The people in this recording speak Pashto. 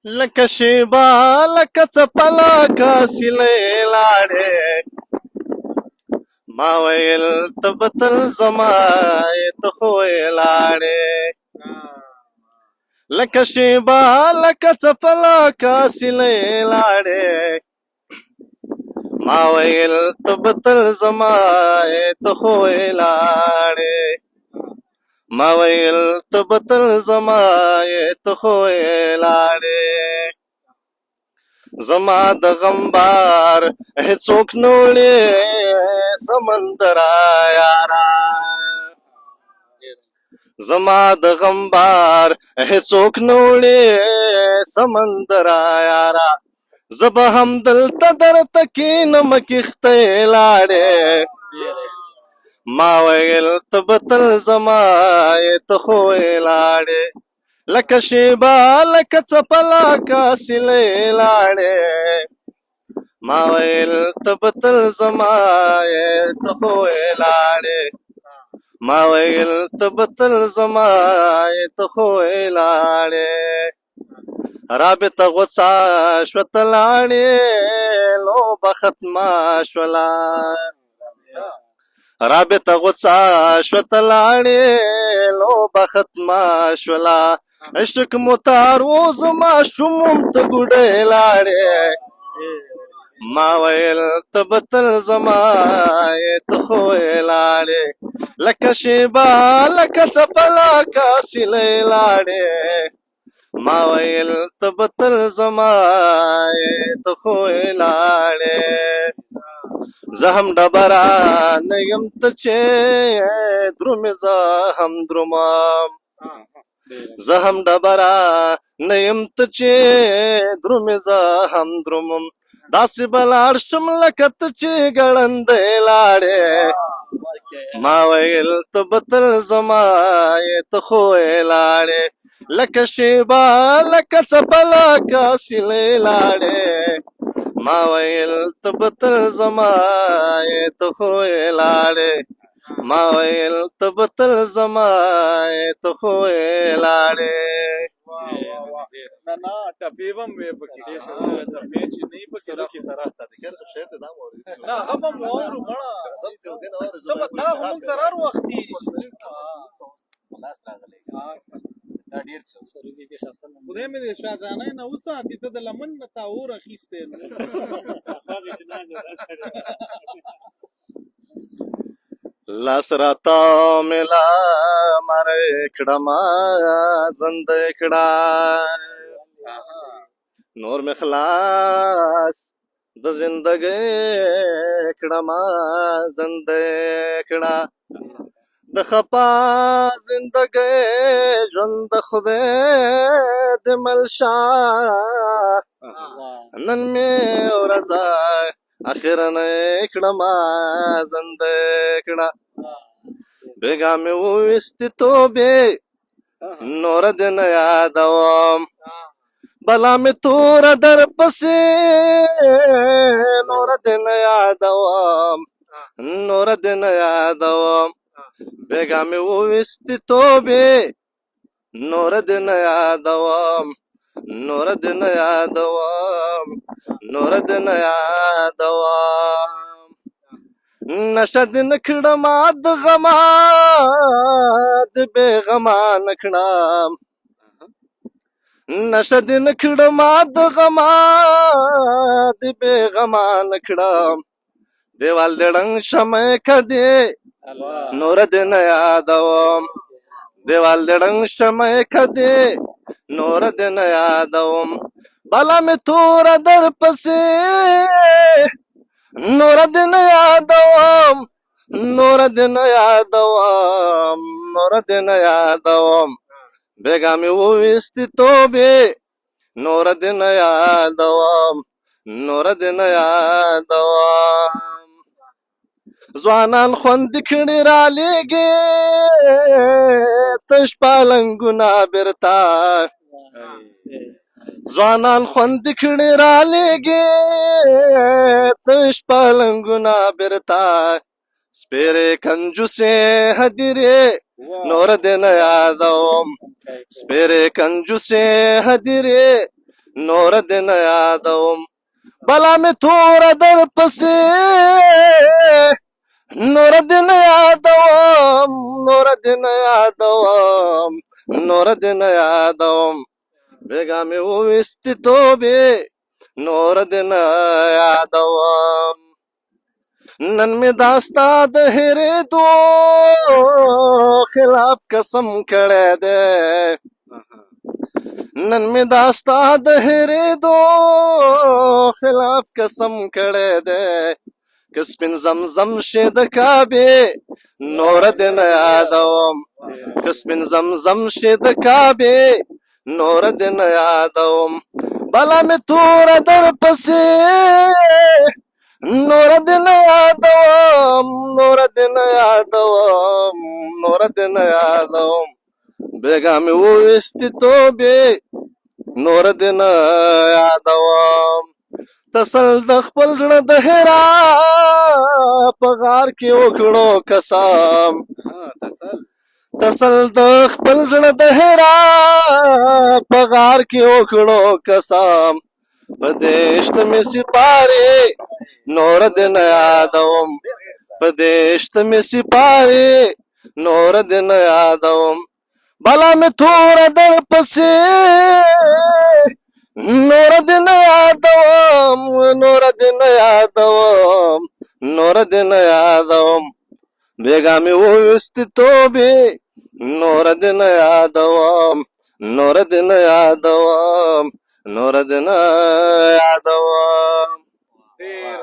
لکه شیبه لکه څپله کاسیلې لاړې ما ویل ته به تل زما یې ته خو یې لاړې لکه شیبه لکه څپله کاسیلې لاړې ما ویل ته به تل زما یې ته خو یې لاړې ما ویل ته به تل زما یې ته خو یې لاړې زما د غم بار هیڅوک نه وړي سمندره یارا زما د غم بار هیڅوک نه وړي سمندره یارا زه به هم دلته درته کښېنم کښتۍ لاړې ما ویل ته به تل زما یې ته خو یې لاړې لکه شیبه لکه څپله کاسیلې لاړې ما ویل ته به تل زما یې ته خو یې لاړې ما ویل ته به تل زما یې ته خو یې لاړې رابطه غوڅه شوه ته لاړې لوبه ختمه شوله رابطه غوڅه شوه ته لاړې لوبه ختمه شوله عشق مو تار و زما شومم ته ګوډۍ لاړې ما ویل ته به تل زما یې ته خو یې لاړې لکه شیبه لکه څپله کاسیلې لاړې ما ویل ته به تل زما یې ته خو یې لاړې زه هم ډبره نه یم ته چې درومې زه هم درومم زه هم ډبره نه یم ته چې درومې زه هم درومم داسې به لاړ شم لکه ته چې ګړندی لاړې ما ویل ته به تل زما یې ته خو یې لاړې لکه شیبه لکه څپله کاسیلې لاړې ما ویل ته به تل زما یې ته خو یې لاړې ما ویل ته به تل زما یې ته خو یې لاړې نه نه ټپې به مې پکې ډېر شوی ټپې چې نه یې پکې راکې سره نه هغه به مو واورو مړه ته به تا خو موږ سره هر وخت تېري لاس راغلی دا ډېر څه خدای مې دې شادانۍ نه وساتي ته د لمن نه تا اور اخیستی لاس راته ملا مړی کړمه زنده کړه نور مې خلاص د زندګۍ کړمه زنده کړه د خپا زندګۍ ژوند د خدای د ملشا نن مې ورځه اخرنۍ کړمه زنده کړه بېګا مې وویستې توبې نور دې نه یادوم بلا مې توره در پسې نور دې نه یادوم نور دې نه یادوم بېګا مې وویستې توبې نور دې نه یادوم نور دې نه یادوم نور دې نه یادوم نشه دې نه کړمه د غمه د بې غمه نه کړم نشه دې نه کړمه د غمه د بې غمه نه کړم دیوال دې ړنګ شمع که دې نور دې نه یادوم دیوال دې ړنګ شمع که دې نور دې نه یادوم بلا مې توره در پسې نور دې نه یادوم نور دې نه یادوم نور دې نه یادوم بېګا مې وویستې توبې نور دې نه یادوم نور دې نه یادوم ځوانان خوندې کړي رالیږي تش پالنګونه بیرته ځوانان خوندې کړي رالیږي تش پالنګونه بیرته سپېرې کنجوسې هدیرې نور دې نه یادوم سپېرې کنجوسې هدیرې نور دین یادوم بلا می تور در پسې نور دین یادوم نور دین یادوم نور دین یادوم بیگا می وستی توبې نور دین یادوم نن می داستا د هېرېدو خلاف قسم کړی دی نن می داستا د هېرېدو خلاف قسم کړی دی که سپین زمزم شي د کعبې نور دې نه یادوم که سپین زمزم شي د کعبې نور دې نه یادوم بلا مې توره در پسې نور دې نه یادوم نور دې نه یادوم نور دې نه یادوم بیگا می وویستی توبې نور دې نه یادوم تسل د خپل زړه د هرا په غار کې وکړو قسم تسل د خپل زړه د هرا په غار کې وکړو قسم په دېشت مې سپارې نور دې نه یادوم په دېشت مې سپارې نور دې نه یادوم بلا می تور در پسې نور دې نه یادوم نور دې نه یادوم نور دې نه یادوم بیگا می وویستی توبې نور دې نه یادوم نور دې نه یادوم نور دې نه یادوم ډېر